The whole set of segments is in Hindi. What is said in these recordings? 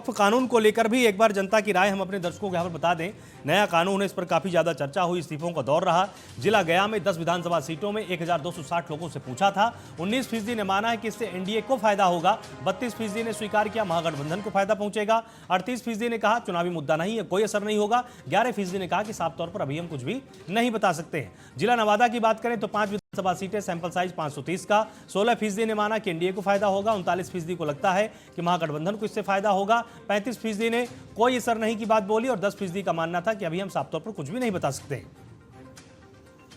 वक्फ कानून को लेकर भी एक बार जनता की राय हम अपने दर्शकों को यहाँ पर बता दें। नया कानून है, इस पर काफी ज्यादा चर्चा हुई, इस्तीफों का दौर रहा। जिला गया में 10 विधानसभा सीटों में 1260 लोगों से पूछा था। 19% ने माना है कि इससे एनडीए को फायदा होगा। 32% ने स्वीकार किया महागठबंधन को फायदा पहुंचेगा। 38% ने कहा चुनावी मुद्दा नहीं है, कोई असर नहीं होगा। 11% ने कहा कि साफ तौर पर अभी हम कुछ भी नहीं बता सकते हैं। जिला नवादा की बात करें तो 5 विधानसभा सीटें, सैंपल साइज 530 का। 16% ने माना कि एनडीए को फायदा होगा। 39% को लगता है कि महागठबंधन को इससे फायदा होगा। 35% ने कोई असर नहीं की बात बोली और 10% का मानना था कि अभी हम साफ तौर पर कुछ भी नहीं बता सकते।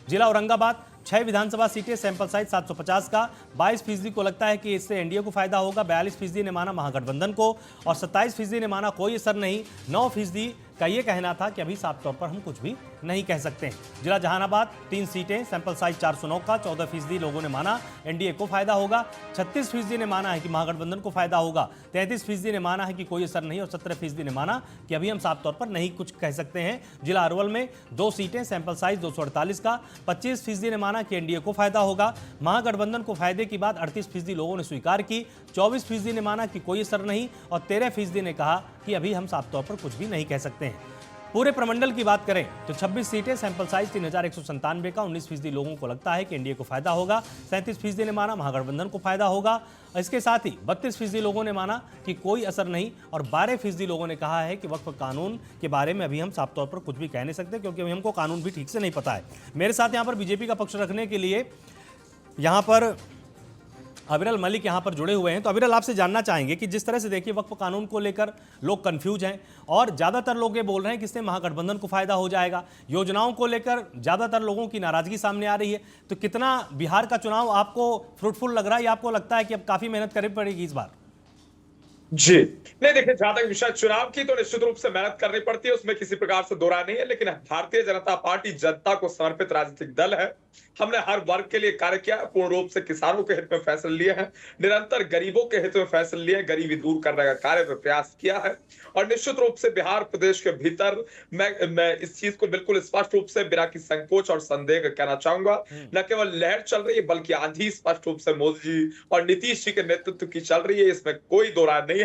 जिला औरंगाबाद 6 विधानसभा सीटें, सैंपल साइज 750 का। 22% को लगता है कि इससे एनडीए को फायदा होगा। 42% ने माना महागठबंधन को और 27% ने माना कोई असर नहीं। 9% का यह कहना था कि अभी साफ तौर पर हम कुछ भी नहीं कह सकते हैं। जिला जहानाबाद 3 सीटें, सैंपल साइज 409 का। 14% लोगों ने माना एनडीए को फायदा होगा। 36% ने माना है कि महागठबंधन को फायदा होगा। 33% ने माना है कि कोई असर नहीं और 17% ने माना कि अभी हम साफ तौर पर नहीं कुछ कह सकते हैं। जिला अरवल में 2 सीटें, सैंपल साइज 248 का। 25% ने माना कि एनडीए को फायदा होगा। महागठबंधन को फायदे की बात 38% लोगों ने स्वीकार की। 24% ने माना कि कोई असर नहीं और 13% ने कहा कि अभी हम साफ तौर पर कुछ भी नहीं कह सकते हैं। पूरे प्रमंडल की बात करें तो 26 सीटें, सैंपल साइज 3197 का। 19% लोगों को लगता है कि एनडीए को फायदा होगा। 37% ने माना महागठबंधन को फायदा होगा। इसके साथ ही 32% लोगों ने माना कि कोई असर नहीं और 12% लोगों ने कहा है कि वक्फ कानून के बारे में अभी हम साफ तौर पर कुछ भी कह नहीं सकते क्योंकि अभी हमको कानून भी ठीक से नहीं पता है। मेरे साथ यहाँ पर बीजेपी का पक्ष रखने के लिए यहाँ पर अविरल मलिक यहाँ पर जुड़े हुए हैं। तो अविरल, आपसे जानना चाहेंगे कि जिस तरह से देखिए वक्फ कानून को लेकर लोग कंफ्यूज हैं और ज़्यादातर लोग ये बोल रहे हैं कि इससे महागठबंधन को फायदा हो जाएगा। योजनाओं को लेकर ज़्यादातर लोगों की नाराजगी सामने आ रही है। तो कितना बिहार का चुनाव आपको फ्रूटफुल लग रहा है या आपको लगता है कि अब काफ़ी मेहनत करनी पड़ेगी इस बार? जी नहीं, देखिए, जहां तक विषय चुनाव की तो निश्चित रूप से मेहनत करनी पड़ती है, उसमें किसी प्रकार से दो राय नहीं है। लेकिन भारतीय जनता पार्टी जनता को समर्पित राजनीतिक दल है। हमने हर वर्ग के लिए कार्य किया, पूर्ण रूप से किसानों के हित में फैसले लिए हैं, निरंतर गरीबों के हित में फैसले लिए, गरीबी दूर करने का कार्य में प्रयास किया है। और निश्चित रूप से बिहार प्रदेश के भीतर मैं इस चीज को बिल्कुल स्पष्ट रूप से बिना किसी संकोच और संदेह के कहना चाहूंगा, न केवल लहर चल रही है बल्कि आंधी स्पष्ट रूप से मोदी जी और नीतीश जी के नेतृत्व की चल रही है। इसमें कोई दो राय नहीं